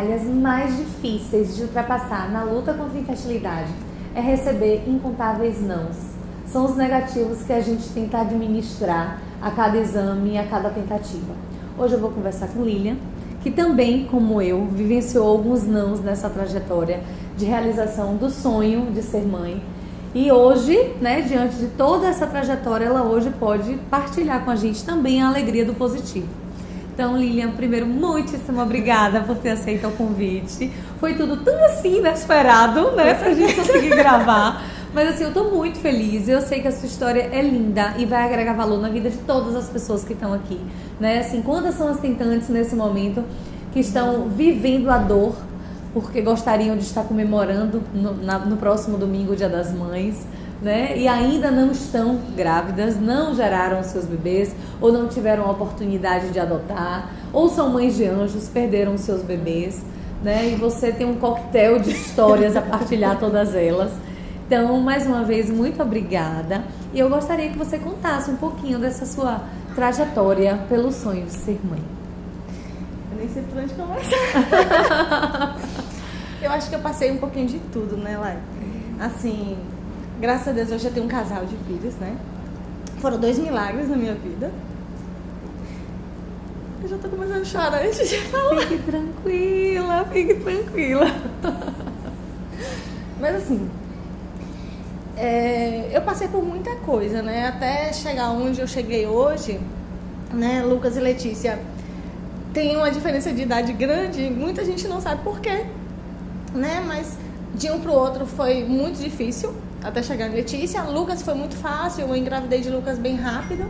batalhas mais difíceis de ultrapassar na luta contra a infertilidade é receber incontáveis nãos. São os negativos que a gente tenta administrar a cada exame e a cada tentativa. Hoje eu vou conversar com Lilian, que também, como eu, vivenciou alguns nãos nessa trajetória de realização do sonho de ser mãe. E hoje, né, diante de toda essa trajetória, ela hoje pode partilhar com a gente também a alegria do positivo. Então, Lilian, primeiro, muitíssimo obrigada por ter aceito o convite. Foi tudo tão assim inesperado, né, pra gente conseguir gravar. Mas assim, eu tô muito feliz. Eu sei que a sua história é linda e vai agregar valor na vida de todas as pessoas que estão aqui, né? Assim, quantas são as tentantes nesse momento que estão vivendo a dor porque gostariam de estar comemorando no próximo domingo, o Dia das Mães, né? E ainda não estão grávidas, não geraram seus bebês, ou não tiveram a oportunidade de adotar, ou são mães de anjos, perderam seus bebês, né? E você tem um coquetel de histórias a partilhar todas elas. Então, mais uma vez, muito obrigada. E eu gostaria que você contasse um pouquinho dessa sua trajetória pelo sonho de ser mãe. Eu nem sei por onde começar. Eu acho que eu passei um pouquinho de tudo, né, Lai? Assim, graças a Deus eu já tenho um casal de filhos, né? Foram 2 milagres na minha vida. Eu já tô começando a chorar antes de falar. Fique tranquila, fique tranquila. Mas assim, eu passei por muita coisa, né? Até chegar onde eu cheguei hoje, né? Lucas e Letícia tem uma diferença de idade grande, muita gente não sabe por quê, né? Mas de um pro outro foi muito difícil até chegar em Letícia. Lucas foi muito fácil, eu engravidei de Lucas bem rápido,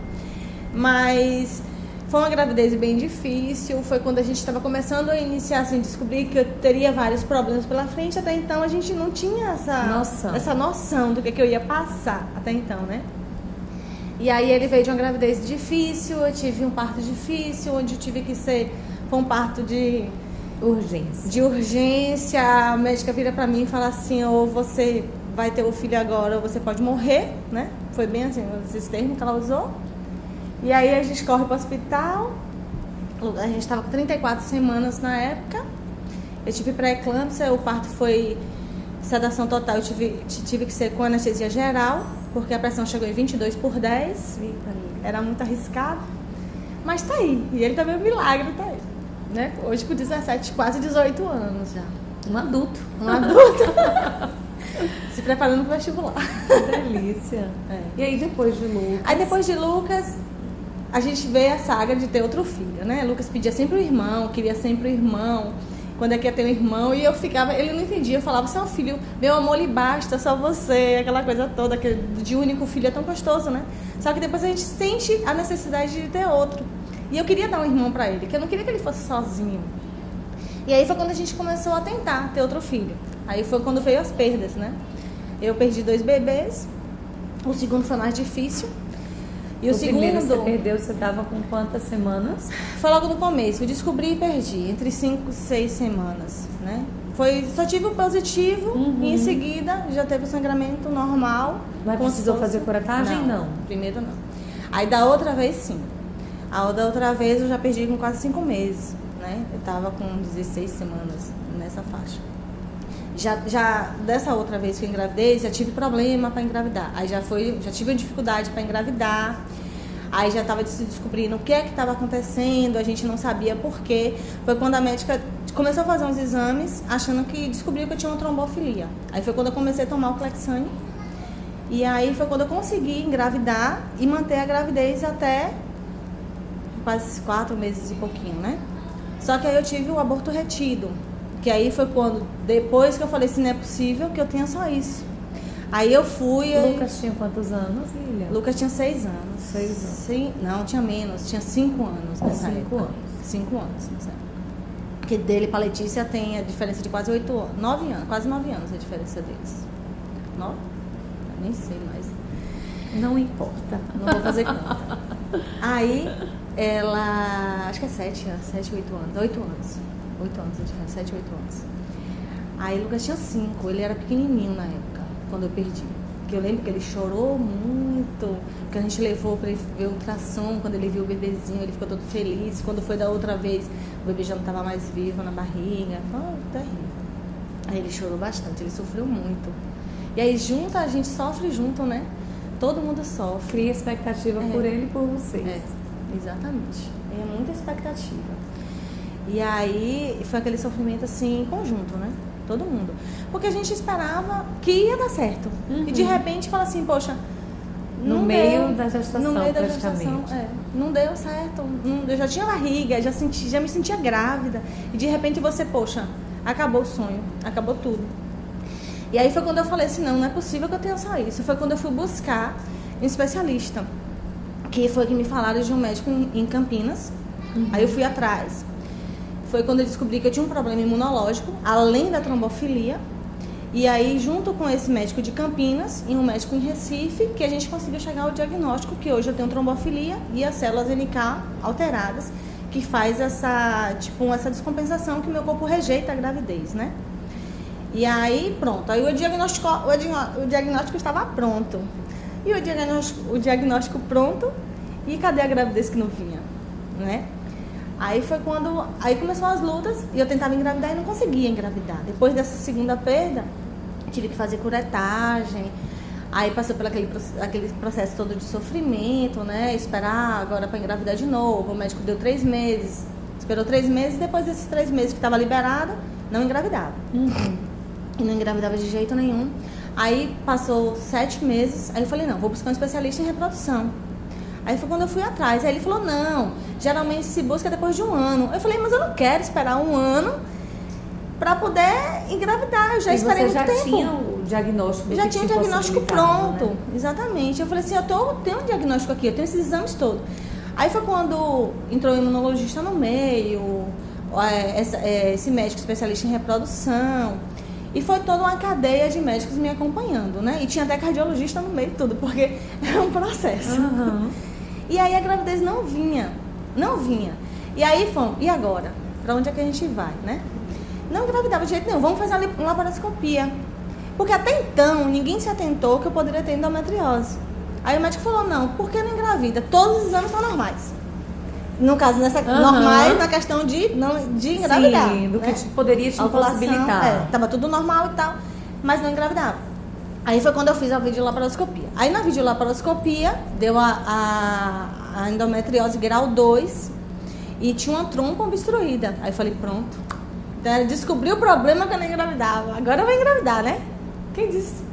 mas foi uma gravidez bem difícil. Foi quando a gente estava começando a iniciar, assim, descobrir que eu teria vários problemas pela frente. Até então a gente não tinha essa noção do que eu ia passar até então, né? E aí ele veio de uma gravidez difícil, eu tive um parto difícil, onde eu tive que ser... Foi um parto de urgência. A médica vira pra mim e fala assim, ou você vai ter o filho agora, ou você pode morrer, né? Foi bem assim, esses termos que ela usou. E aí a gente corre pro hospital. A gente tava com 34 semanas na época. Eu tive pré-eclâmpsia, o parto foi sedação total, eu tive que ser com anestesia geral, porque a pressão chegou em 22/10. Era muito arriscado. Mas tá aí. E ele também é um milagre, tá aí. Né? Hoje com 17, quase 18 anos já. Um adulto. Se preparando pro vestibular. Que delícia. E aí depois de Lucas? Aí depois de Lucas, a gente vê a saga de ter outro filho, né? Lucas pedia sempre o irmão, queria sempre o irmão. Quando é que ia ter um irmão, e eu ficava, ele não entendia, eu falava, você é um filho, meu amor lhe basta, só você, aquela coisa toda, que de único filho é tão gostoso, né? Só que depois a gente sente a necessidade de ter outro. E eu queria dar um irmão pra ele, que eu não queria que ele fosse sozinho. E aí foi quando a gente começou a tentar ter outro filho. Aí foi quando veio as perdas, né? Eu perdi 2 bebês, o segundo foi mais difícil. E o segundo... primeiro você perdeu, você estava com quantas semanas? Foi logo no começo, eu descobri e perdi, entre 5 e 6 semanas, né? Só tive o positivo e em seguida já teve o sangramento normal. Mas precisou fazer curetagem? Não. Primeiro não. Aí da outra vez sim. Da outra vez eu já perdi com quase 5 meses, né? Eu tava com 16 semanas nessa faixa. Já dessa outra vez que eu engravidei, já tive problema para engravidar. Aí já tive uma dificuldade para engravidar. Aí já estava se descobrindo o que é que estava acontecendo, a gente não sabia por quê. Foi quando a médica começou a fazer uns exames, achando que descobriu que eu tinha uma trombofilia. Aí foi quando eu comecei a tomar o Clexane. E aí foi quando eu consegui engravidar e manter a gravidez até quase 4 meses e pouquinho, né? Só que aí eu tive o aborto retido. Que aí foi quando, depois que eu falei assim, não é possível que eu tenha só isso. Aí eu fui... Lucas tinha quantos anos, Lilian? Lucas tinha 6 anos. 6 anos? Sim, não, tinha menos. Tinha 5 anos nessa época. 5 anos. 5 anos, nessa época. Porque dele pra Letícia tem a diferença de quase 8 anos. 9 anos, quase 9 anos a diferença deles. 9? Eu nem sei mais. Não importa. Não vou fazer conta. Aí, ela... Acho que é 7 anos, 7, 8 anos. 8 anos. 8 anos a diferença, 7, 8 anos. Aí Lucas tinha 5, ele era pequenininho na época, quando eu perdi. que eu lembro que ele chorou muito, que a gente levou para ele ver o ultrassom, quando ele viu o bebezinho, ele ficou todo feliz. Quando foi da outra vez, o bebê já não estava mais vivo na barriga, foi terrível. Aí ele chorou bastante, ele sofreu muito. E aí junto, a gente sofre junto, né? Todo mundo sofre. Cria expectativa por ele e por vocês. Exatamente. É muita expectativa. E aí foi aquele sofrimento assim, conjunto, né? Todo mundo. Porque a gente esperava que ia dar certo. E de repente fala assim, poxa, no meio da gestação, não deu certo. Eu já tinha barriga, já me sentia grávida. E de repente você, poxa, acabou o sonho, acabou tudo. E aí foi quando eu falei assim, não é possível que eu tenha só isso. Foi quando eu fui buscar um especialista, que foi que me falaram de um médico em Campinas. Aí eu fui atrás. Foi quando eu descobri que eu tinha um problema imunológico, além da trombofilia. E aí, junto com esse médico de Campinas e um médico em Recife, que a gente conseguiu chegar ao diagnóstico que hoje eu tenho trombofilia e as células NK alteradas, que faz essa descompensação que o meu corpo rejeita a gravidez, né? E aí, pronto. Aí o diagnóstico estava pronto. E o diagnóstico pronto, e cadê a gravidez que não vinha, né? Aí foi quando... Aí começou as lutas e eu tentava engravidar e não conseguia engravidar. Depois dessa segunda perda, tive que fazer curetagem. Aí passou por aquele processo todo de sofrimento, né? Esperar agora para engravidar de novo. O médico deu 3 meses. Esperou 3 meses. Depois desses 3 meses que estava liberado, não engravidava. E não engravidava de jeito nenhum. Aí passou 7 meses. Aí eu falei, não, vou buscar um especialista em reprodução. Aí foi quando eu fui atrás. Aí ele falou, não, geralmente se busca depois de 1 ano. Eu falei, mas eu não quero esperar 1 ano para poder engravidar. Eu já esperei muito tempo. Você já tinha o diagnóstico? Já tinha o diagnóstico pronto. Né? Exatamente. Eu falei assim, tenho um diagnóstico aqui, eu tenho esses exames todos. Aí foi quando entrou o imunologista no meio, esse médico especialista em reprodução. E foi toda uma cadeia de médicos me acompanhando, né? E tinha até cardiologista no meio de tudo, porque era um processo. E aí a gravidez não vinha. E aí fomos, e agora? Pra onde é que a gente vai, né? Não engravidava de jeito nenhum, vamos fazer uma laparoscopia. Porque até então, ninguém se atentou que eu poderia ter endometriose. Aí o médico falou, não, por que não engravida? Todos os exames estão normais. No caso, normais na questão de engravidar. Sim, do que poderia te possibilitar. Tava tudo normal e tal, mas não engravidava. Aí foi quando eu fiz a videolaparoscopia. Aí na videolaparoscopia deu a endometriose grau 2 e tinha uma trompa obstruída. Aí eu falei, pronto. Então, descobri o problema que eu não engravidava. Agora eu vou engravidar, né? Quem disse?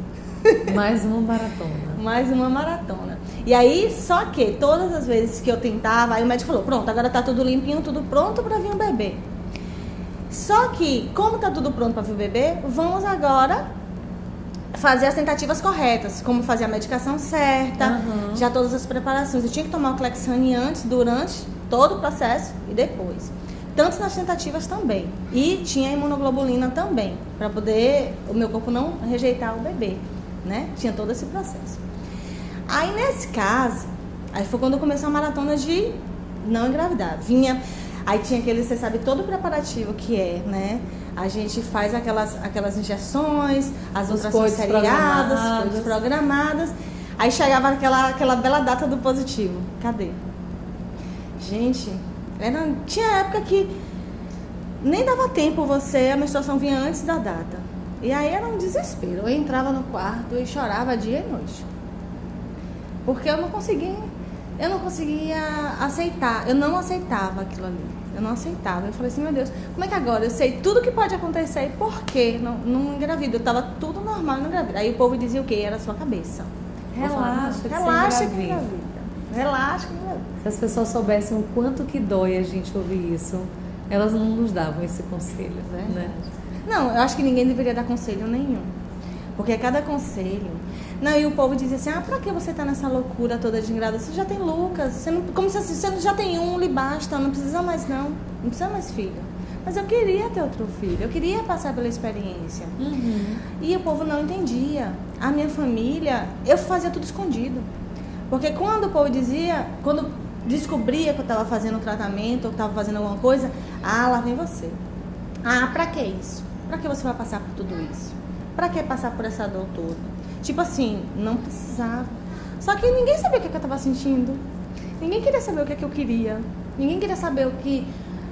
Mais uma maratona. Mais uma maratona. E aí, só que todas as vezes que eu tentava, aí o médico falou, pronto, agora tá tudo limpinho, tudo pronto para vir um bebê. Só que, como tá tudo pronto para vir o bebê, vamos agora fazer as tentativas corretas, como fazer a medicação certa, já todas as preparações. Eu tinha que tomar o Clexane antes, durante todo o processo e depois. Tanto nas tentativas também. E tinha a imunoglobulina também, para poder o meu corpo não rejeitar o bebê, né? Tinha todo esse processo. Aí, nesse caso, aí foi quando começou a maratona de não engravidar. Aí tinha aquele, você sabe, todo o preparativo que é, né? A gente faz aquelas injeções, as ultrassons seriadas, coisas programadas. Aí chegava aquela bela data do positivo. Cadê? Gente, tinha época que nem dava tempo a menstruação vinha antes da data. E aí era um desespero. Eu entrava no quarto e chorava dia e noite. Porque eu não conseguia aceitar, eu não aceitava aquilo ali, eu não aceitava. Eu falei assim, meu Deus, como é que agora? Eu sei tudo que pode acontecer e por que não engravido? Eu tava tudo normal, não engravido. Aí o povo dizia o quê? Era a sua cabeça. Relaxa que engravida. Relaxa que engravida. Se as pessoas soubessem o quanto que dói a gente ouvir isso, elas não nos davam esse conselho, né? Não, eu acho que ninguém deveria dar conselho nenhum. Porque cada conselho... Não, e o povo dizia assim, pra que você tá nessa loucura toda de engravidez? Você já tem Lucas, como se você já tem lhe basta, não precisa mais não precisa mais filho. Mas eu queria ter outro filho, eu queria passar pela experiência. E o povo não entendia. A minha família, eu fazia tudo escondido. Porque quando o povo dizia, quando descobria que eu estava fazendo um tratamento, ou que estava fazendo alguma coisa, lá vem você. Pra que isso? Pra que você vai passar por tudo isso? Pra que passar por essa dor toda? Tipo assim, não precisava. Só que ninguém sabia o que eu tava sentindo. Ninguém queria saber o que eu queria. Ninguém queria saber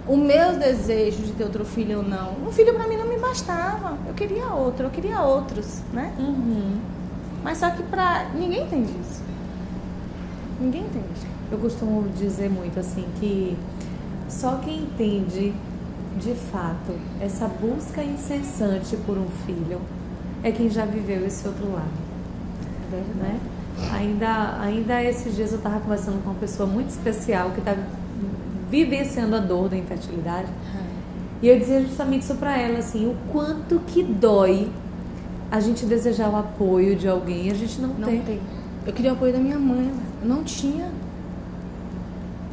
o meu desejo de ter outro filho ou não. Um filho pra mim não me bastava. Eu queria outro, eu queria outros, né? Mas só que ninguém entende isso. Ninguém entende. Eu costumo dizer muito assim que só quem entende de fato essa busca incessante por um filho é quem já viveu esse outro lado. Né? Ainda esses dias eu estava conversando com uma pessoa muito especial que está vivenciando a dor da infertilidade. E eu dizia justamente isso para ela, assim, o quanto que dói a gente desejar o apoio de alguém e a gente não tem. Eu queria o apoio da minha mãe, eu não tinha.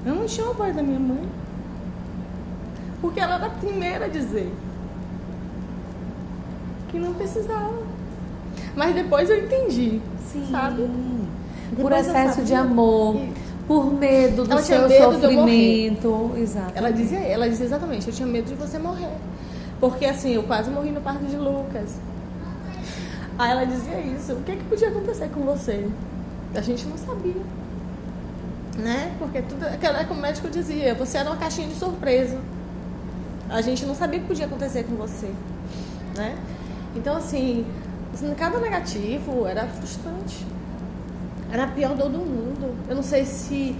Eu não tinha o apoio da minha mãe. Porque ela era a primeira a dizer que não precisava. Mas depois eu entendi, sabe? Por excesso de amor, por medo do ela seu medo sofrimento. Exato. Ela dizia exatamente, eu tinha medo de você morrer. Porque assim, eu quase morri no parto de Lucas. Aí ela dizia isso, o que podia acontecer com você? A gente não sabia. Né? Porque tudo, como o médico dizia, você era uma caixinha de surpresa. A gente não sabia o que podia acontecer com você, né? Então, assim, cada negativo era frustrante. Era a pior dor do mundo. Eu não sei se...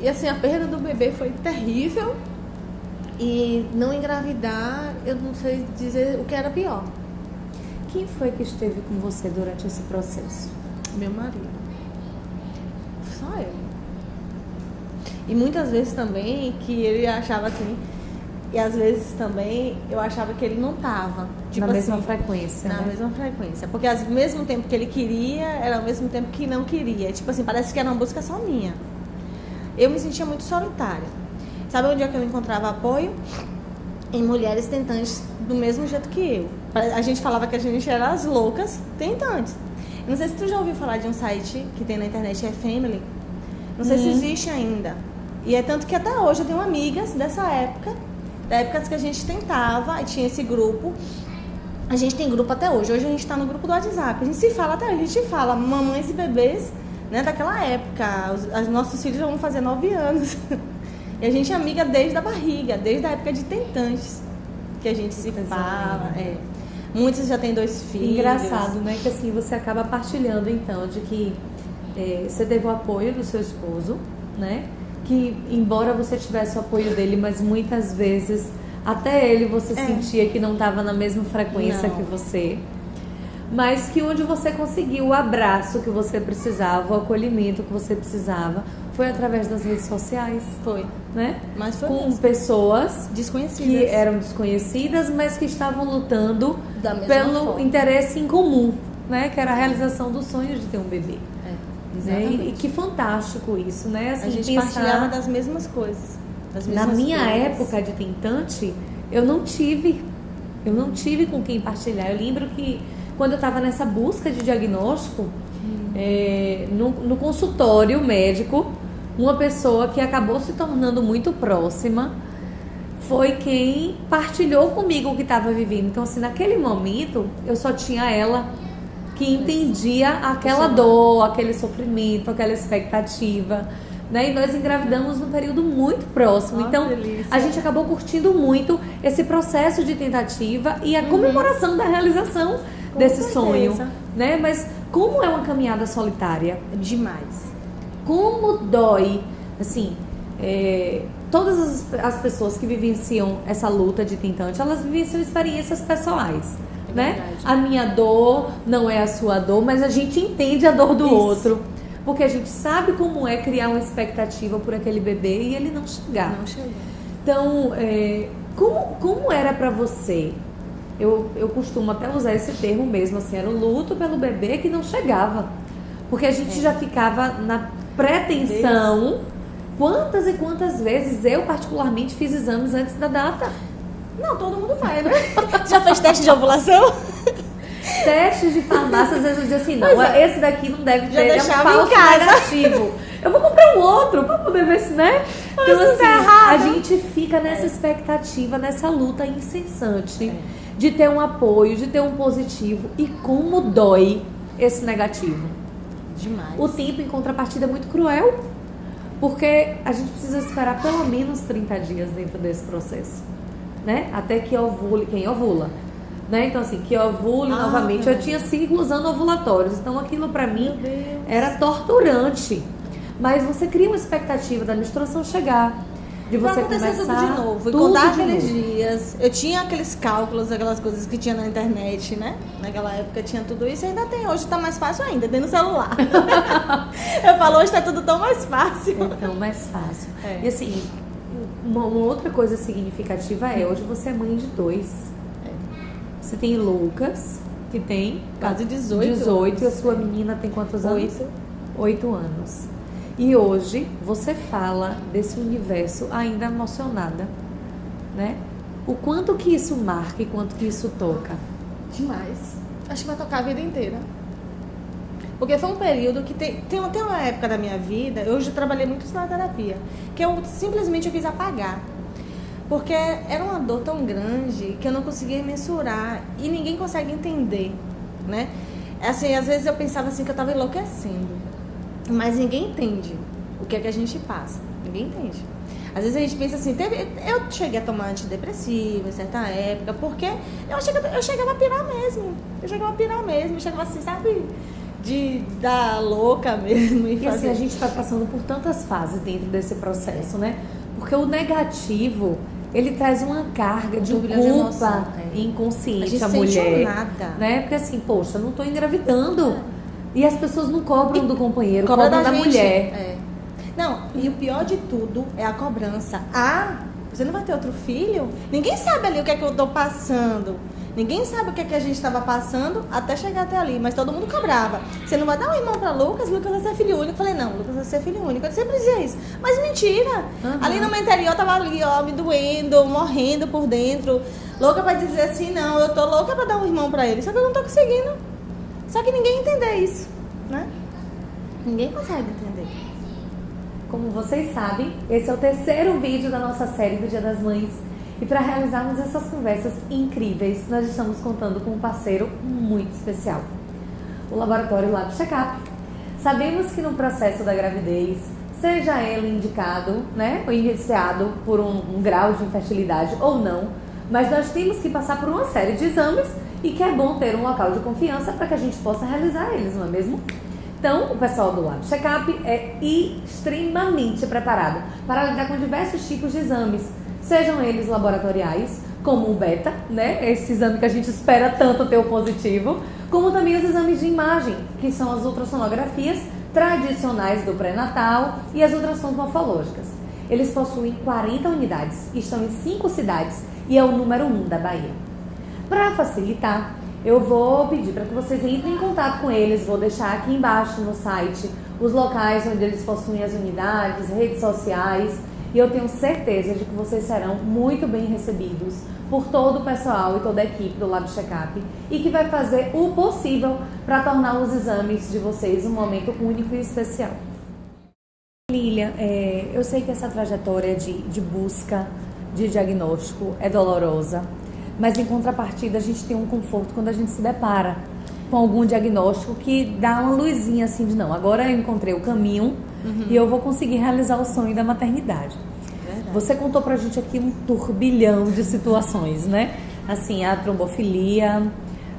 E, assim, a perda do bebê foi terrível. E não engravidar, eu não sei dizer o que era pior. Quem foi que esteve com você durante esse processo? Meu marido. Só eu. E muitas vezes também que ele achava assim, e às vezes também eu achava que ele não tava. Tipo na mesma assim, frequência, na né? mesma frequência. Porque ao mesmo tempo que ele queria, era ao mesmo tempo que não queria. Tipo assim, parece que era uma busca só minha. Eu me sentia muito solitária. Sabe onde é que eu encontrava apoio? Em mulheres tentantes do mesmo jeito que eu. A gente falava que a gente era as loucas tentantes. Não sei se tu já ouviu falar de um site que tem na internet, é Family. Não sei se existe ainda. E é tanto que até hoje eu tenho amigas dessa época, da época que a gente tentava, e tinha esse grupo. A gente tem grupo até hoje. Hoje a gente está no grupo do WhatsApp. A gente se fala até hoje, a gente fala mamães e bebês, né, daquela época. Os nossos filhos já vão fazer 9 anos. E a gente é amiga desde a barriga, desde a época de tentantes, que a gente se fala. Muitos já têm 2 filhos. Engraçado, né? Que assim, você acaba partilhando, então, de que você teve o apoio do seu esposo, né? Que, embora você tivesse o apoio dele, mas muitas vezes, até ele, você sentia que não estava na mesma frequência que você. Mas que onde você conseguiu o abraço que você precisava, o acolhimento que você precisava, foi através das redes sociais. Foi. Né? Mas foi com mesmo. Pessoas desconhecidas. Que eram desconhecidas, mas que estavam lutando pelo forma. interesse em comum, né? Que era a realização do sonho de ter um bebê. Exatamente. Né? E que fantástico isso, né? Assim, a gente partilhava das mesmas coisas. Na minha época de tentante, eu não tive com quem partilhar. Eu lembro que quando eu estava nessa busca de diagnóstico, no consultório médico, uma pessoa que acabou se tornando muito próxima foi quem partilhou comigo o que estava vivendo. Então, assim, naquele momento, eu só tinha ela que entendia aquela dor, aquele sofrimento, aquela expectativa, né? E nós engravidamos num período muito próximo. Então, a gente acabou curtindo muito esse processo de tentativa e a comemoração da realização desse sonho, né? Mas como é uma caminhada solitária? Demais. Como dói, assim, todas as pessoas que vivenciam essa luta de tentante, elas vivenciam experiências pessoais. Né? A minha dor não é a sua dor, mas a gente entende a dor do outro. Porque a gente sabe como é criar uma expectativa por aquele bebê e ele não chegar. Não chega. Então, como era pra você? Eu costumo até usar esse termo mesmo, assim, era o luto pelo bebê que não chegava. Porque a gente já ficava na pretensão. Quantas e quantas vezes eu particularmente fiz exames antes da data? Não, todo mundo faz, né? Já fez teste de ovulação? Testes de farmácia, às vezes eu dizia assim, não, esse daqui não deve ter, já é um deixava falso em casa. negativo. Eu vou comprar um outro pra poder ver se, né? Então, isso assim, tá errado. a gente fica nessa expectativa, nessa luta incessante de ter um apoio, de ter um positivo. E como dói esse negativo. Demais. O tempo, em contrapartida, é muito cruel, porque a gente precisa esperar pelo menos 30 dias dentro desse processo, né? Até que ovule, quem ovula, né? Então, assim, que ovule novamente. Eu tinha ciclos anovulatórios, então aquilo pra mim era torturante. Mas você cria uma expectativa da menstruação chegar, de você começar tudo de novo, e tudo contar de aqueles novo. dias. Eu tinha aqueles cálculos, aquelas coisas que tinha na internet, né? Naquela época tinha tudo isso, ainda tem. Hoje tá mais fácil ainda, tem no celular. Eu falo, hoje tá tudo tão mais fácil. Então, mais fácil. É. E assim, uma outra coisa significativa é, hoje você é mãe de 2. Você tem Lucas, que tem Quase 18. 18, e a sua menina tem quantos anos? 8 anos. E hoje você fala desse universo ainda emocionada, né? O quanto que isso marca e quanto que isso toca. Demais. Acho que vai tocar a vida inteira. Porque foi um período que Tem uma época da minha vida, eu já trabalhei muito na terapia, que eu simplesmente quis apagar. Porque era uma dor tão grande que eu não conseguia mensurar e ninguém consegue entender, né? Assim, às vezes eu pensava assim que eu estava enlouquecendo, mas ninguém entende o que é que a gente passa. Ninguém entende. Às vezes a gente pensa assim, eu cheguei a tomar antidepressivo em certa época, porque eu chegava a pirar mesmo. Eu chegava assim, sabe? De dar louca mesmo. E assim, a gente está passando por tantas fases dentro desse processo, né? Porque o negativo, ele traz uma carga de Turbilhão de culpa emoção, inconsciente A gente à sente mulher. nada. Né? Porque assim, poxa, eu não estou engravidando. E as pessoas não cobram do companheiro, Cobra cobram da gente. mulher. É. Não, e o pior de tudo é a cobrança. Você não vai ter outro filho? Ninguém sabe ali o que é que eu tô passando. Ninguém sabe o que é que a gente estava passando até chegar até ali. Mas todo mundo cobrava. Você não vai dar um irmão pra Lucas? Lucas vai ser filho único. Eu falei, não, Lucas vai ser filho único. Eu sempre dizia isso. Mas mentira. Ali no meu interior eu tava ali, ó, me doendo, morrendo por dentro. Louca pra dizer assim, não, eu tô louca pra dar um irmão pra ele. Só que eu não tô conseguindo. Só que ninguém entende isso, né? Ninguém consegue entender. Como vocês sabem, esse é o terceiro vídeo da nossa série do Dia das Mães. E para realizarmos essas conversas incríveis, nós estamos contando com um parceiro muito especial, o Laboratório Lab Checkup. Sabemos que no processo da gravidez, seja ele indicado, né, ou iniciado por um grau de infertilidade ou não, mas nós temos que passar por uma série de exames e que é bom ter um local de confiança para que a gente possa realizar eles, não é mesmo? Então, o pessoal do Lab Checkup é extremamente preparado para lidar com diversos tipos de exames, sejam eles laboratoriais, como o beta, né? Esse exame que a gente espera tanto ter o positivo, como também os exames de imagem, que são as ultrassonografias tradicionais do pré-natal e as ultrassons morfológicas. Eles possuem 40 unidades, estão em 5 cidades e é o número 1 da Bahia. Para facilitar, eu vou pedir para que vocês entrem em contato com eles, vou deixar aqui embaixo no site os locais onde eles possuem as unidades, redes sociais, e eu tenho certeza de que vocês serão muito bem recebidos por todo o pessoal e toda a equipe do Lab Checkup e que vai fazer o possível para tornar os exames de vocês um momento único e especial. Lilian, eu sei que essa trajetória de busca de diagnóstico é dolorosa, mas em contrapartida a gente tem um conforto quando a gente se depara com algum diagnóstico que dá uma luzinha assim de não, agora eu encontrei o caminho e eu vou conseguir realizar o sonho da maternidade. Verdade. Você contou pra gente aqui um turbilhão de situações, né? Assim, a trombofilia,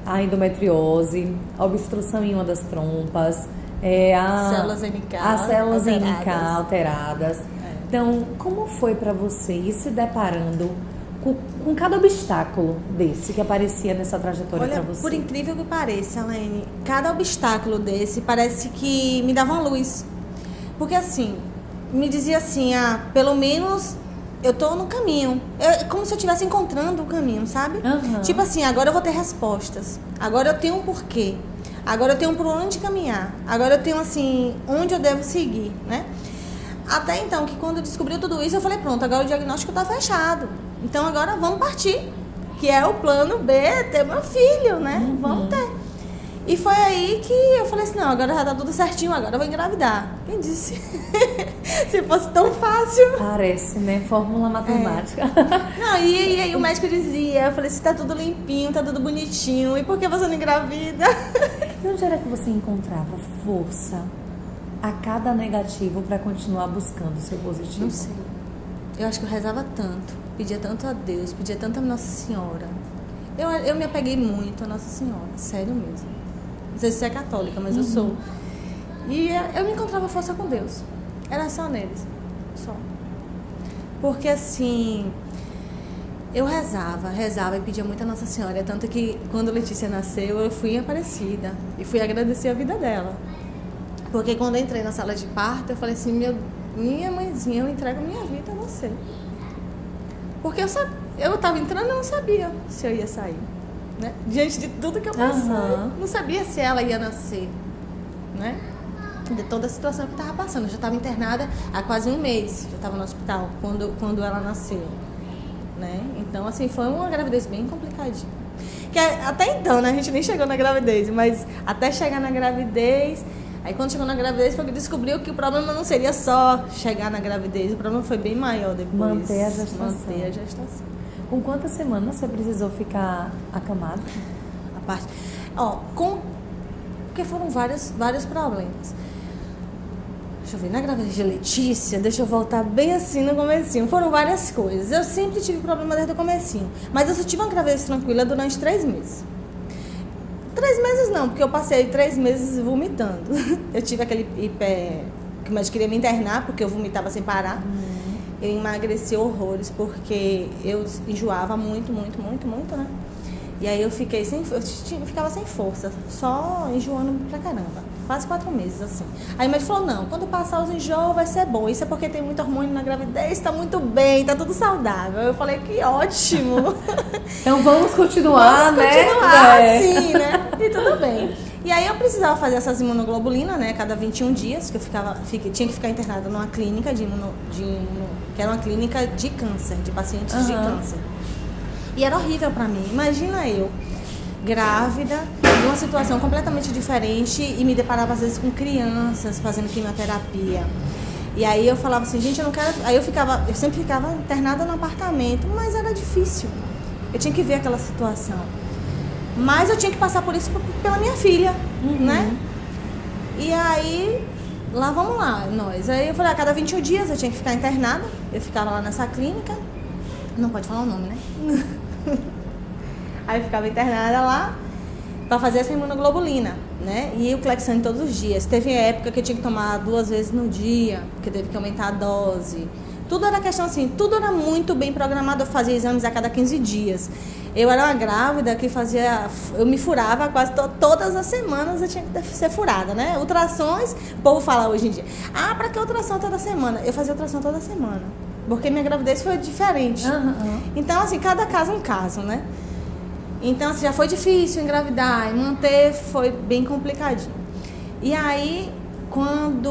a endometriose, a obstrução em uma das trompas, Células NK as células NK alteradas. alteradas. Então, como foi pra você ir se deparando com cada obstáculo desse que aparecia nessa trajetória para Olha, você? por incrível que pareça, Alaine, cada obstáculo desse parece que me dava uma luz. Porque assim, me dizia assim, pelo menos eu tô no caminho. Como se eu estivesse encontrando o caminho, sabe? Uhum. Tipo assim, agora eu vou ter respostas. Agora eu tenho um porquê. Agora eu tenho por onde caminhar. Agora eu tenho assim, onde eu devo seguir, né? Até então, que quando eu descobri tudo isso, eu falei, pronto, agora o diagnóstico tá fechado. Então agora vamos partir. Que é o plano B, ter meu filho, né? Vamos ter. E foi aí que eu falei assim, não, agora já tá tudo certinho, agora eu vou engravidar. Quem disse? Se fosse tão fácil. Parece, né? Fórmula matemática. Não, e aí o médico dizia, eu falei assim, tá tudo limpinho, tá tudo bonitinho, e por que você não engravida? E onde era que você encontrava força a cada negativo para continuar buscando o seu positivo? Não sei. Eu acho que eu rezava tanto, pedia tanto a Deus, pedia tanto a Nossa Senhora. Eu me apeguei muito a Nossa Senhora, sério mesmo. Não sei se você é católica, mas eu sou. E eu me encontrava força com Deus. Era só neles. Só. Porque assim, eu rezava e pedia muito a Nossa Senhora. Tanto que quando a Letícia nasceu, eu fui em Aparecida. E fui agradecer a vida dela. Porque quando eu entrei na sala de parto, eu falei assim, minha mãezinha, eu entrego minha vida a você. Porque eu estava entrando e não sabia se eu ia sair. Né? Diante de tudo que eu passei, não sabia se ela ia nascer, né? De toda a situação que eu estava passando. Eu já estava internada há quase um mês, já estava no hospital quando ela nasceu, né? Então, assim, foi uma gravidez bem complicadinha. Que até então, né? A gente nem chegou na gravidez, mas até chegar na gravidez, aí quando chegou na gravidez foi que descobriu que o problema não seria só chegar na gravidez, o problema foi bem maior depois. Manter a gestação. Com quantas semanas você precisou ficar acamado? Porque foram vários problemas. Deixa eu ver, na gravidez de Letícia, deixa eu voltar bem assim no comecinho. Foram várias coisas. Eu sempre tive problema desde o comecinho. Mas eu só tive uma gravidez tranquila durante 3 meses. 3 meses não, porque eu passei 3 meses vomitando. Eu tive aquele hiper... que o médico queria me internar, porque eu vomitava sem parar. Eu emagreci horrores, porque eu enjoava muito, né? E aí eu ficava sem força, só enjoando pra caramba. Quase 4 meses, assim. Aí o médico falou, não, quando passar os enjoos vai ser bom. Isso é porque tem muito hormônio na gravidez, tá muito bem, tá tudo saudável. Eu falei, que ótimo. Então vamos continuar, né? Assim, né? E tudo bem. E aí eu precisava fazer essas imunoglobulinas, né? Cada 21 dias, que eu tinha que ficar internada numa clínica que era uma clínica de câncer, de pacientes de câncer. E era horrível pra mim. Imagina eu, grávida, numa situação completamente diferente e me deparava às vezes com crianças fazendo quimioterapia. E aí eu falava assim, gente, eu não quero... Aí eu sempre ficava internada no apartamento, mas era difícil. Eu tinha que ver aquela situação. Mas eu tinha que passar por isso pela minha filha, né? E aí, lá vamos lá, nós. Aí eu falei, a cada 21 dias eu tinha que ficar internada. Eu ficava lá nessa clínica. Não pode falar o nome, né? Aí eu ficava internada lá pra fazer essa imunoglobulina, né? E o Clexane todos os dias. Teve época que eu tinha que tomar 2 vezes no dia, porque teve que aumentar a dose. Tudo era questão assim, tudo era muito bem programado. Eu fazia exames a cada 15 dias. Eu era uma grávida que eu me furava quase todas as semanas, eu tinha que ser furada, né? Ultrassons, o povo fala hoje em dia, pra que ultrassom toda semana? Eu fazia ultrassom toda semana, porque minha gravidez foi diferente. Então, assim, cada caso é um caso, né? Então, assim, já foi difícil engravidar, e manter foi bem complicadinho. E aí, quando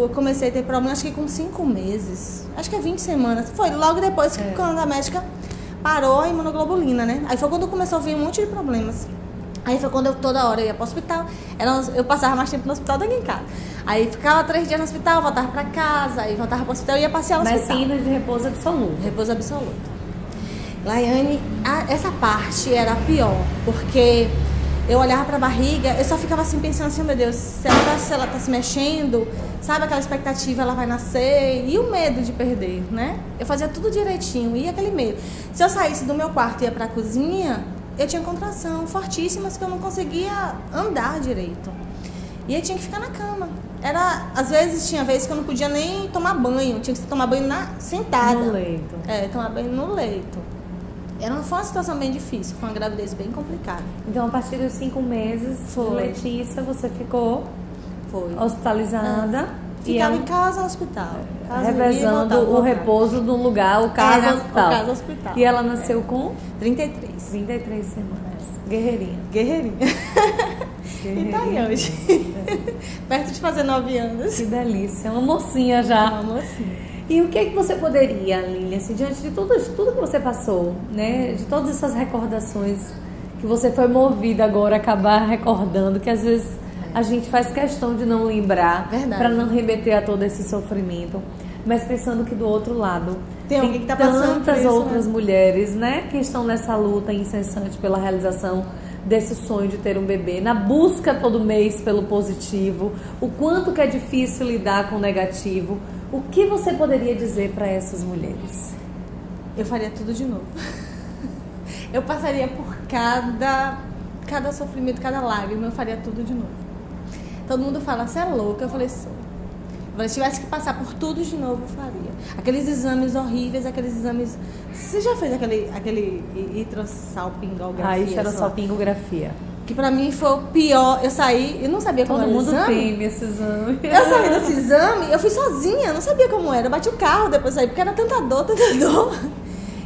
eu comecei a ter problema, acho que com 5 meses, acho que 20 semanas, foi logo depois que quando a médica parou a imunoglobulina, né? Aí foi quando começou a vir um monte de problemas. Aí foi quando toda hora eu ia para o hospital. Eu passava mais tempo no hospital do que em casa. Aí ficava 3 dias no hospital, voltava para casa, aí voltava para o hospital e ia passear no hospital. Mas sim, de repouso absoluto. Repouso absoluto. Laiane, essa parte era a pior, porque eu olhava para a barriga, eu só ficava assim pensando assim, meu Deus, se ela tá se mexendo, sabe aquela expectativa, ela vai nascer, e o medo de perder, né? Eu fazia tudo direitinho, e aquele medo. Se eu saísse do meu quarto e ia para a cozinha, eu tinha contração fortíssimas que eu não conseguia andar direito. E eu tinha que ficar na cama. Às vezes tinha vezes que eu não podia nem tomar banho, tinha que tomar banho sentada. No leito. Tomar banho no leito. Foi uma situação bem difícil, foi uma gravidez bem complicada. Então, a partir dos 5 meses de Letícia, você ficou hospitalizada. Ficava em casa ou hospital. Revezando o repouso do lugar, o casa hospital. O casa hospital. E ela nasceu com? 33. 33 semanas. Guerreirinha. E tá aí hoje. Perto de fazer 9 anos. Que delícia. Uma mocinha já. Uma mocinha. E o que é que você poderia, Lilian, assim, diante de tudo que você passou, né? De todas essas recordações que você foi movida agora a acabar recordando, que às vezes a gente faz questão de não lembrar, para não remeter a todo esse sofrimento. Mas pensando que do outro lado tem alguém que tá passando por tantas isso, outras mulheres, né, que estão nessa luta incessante pela realização desse sonho de ter um bebê, na busca todo mês pelo positivo, o quanto que é difícil lidar com o negativo. O que você poderia dizer para essas mulheres? Eu faria tudo de novo. Eu passaria por cada sofrimento, cada lágrima, eu faria tudo de novo. Todo mundo fala, você é louca? Eu falei, sou. Se tivesse que passar por tudo de novo, eu faria. Aqueles exames horríveis, aqueles exames... Você já fez aquele hitrossalpingografia? Hitrossalpingografia. Que pra mim foi o pior. Eu saí, eu não sabia como era o exame. Todo mundo teme esse exame. Eu saí desse exame, eu fui sozinha, eu não sabia como era. Eu bati o carro depois saí, porque era tanta dor,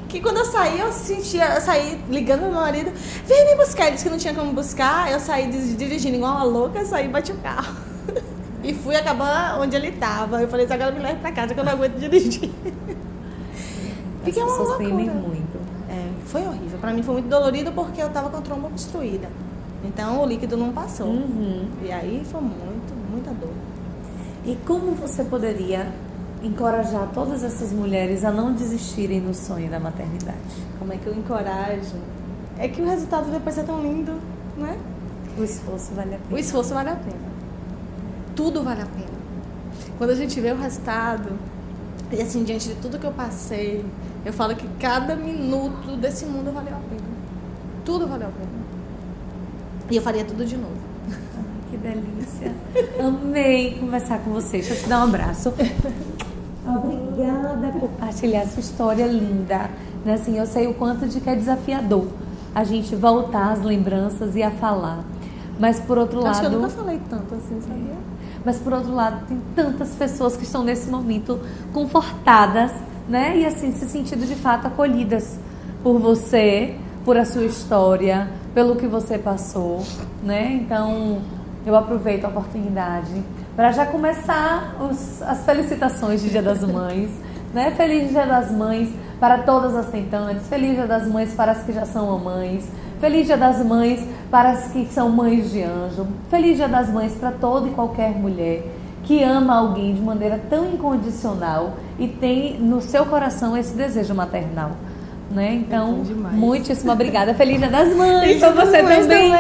que quando eu saí, eu saí ligando pro meu marido, vem me buscar. Ele disse que não tinha como buscar, eu saí dirigindo igual uma louca, eu saí e bati o carro. E fui acabar onde ele estava. Eu falei, agora me leve pra casa que eu não aguento dirigir. As pessoas temem muito. Foi horrível. Pra mim foi muito dolorido porque eu tava com a tromba obstruída. Então o líquido não passou. E aí foi muita dor. E como você poderia encorajar todas essas mulheres a não desistirem do sonho da maternidade? Como é que eu encorajo? É que o resultado depois é tão lindo, né? O esforço vale a pena. O esforço vale a pena. Tudo vale a pena. Quando a gente vê o resultado, e assim, diante de tudo que eu passei, eu falo que cada minuto desse mundo valeu a pena. Tudo valeu a pena. E eu faria tudo de novo. Ai, que delícia. Amei conversar com você. Deixa eu te dar um abraço. Obrigada por partilhar essa história linda. Assim, eu sei o quanto de que é desafiador a gente voltar às lembranças e a falar. Mas por outro lado... Acho que eu nunca falei tanto assim, sabia? Mas por outro lado, tem tantas pessoas que estão nesse momento confortadas, né? E assim, se sentindo de fato acolhidas por você, por a sua história, pelo que você passou, né? Então, eu aproveito a oportunidade para já começar as felicitações de Dia das Mães, né? Feliz Dia das Mães para todas as tentantes, feliz Dia das Mães para as que já são mamães, feliz Dia das Mães para as que são mães de anjo, feliz Dia das Mães para toda e qualquer mulher que ama alguém de maneira tão incondicional e tem no seu coração esse desejo maternal, né? Então, muitíssimo obrigada. Feliz Dia das Mães para você também.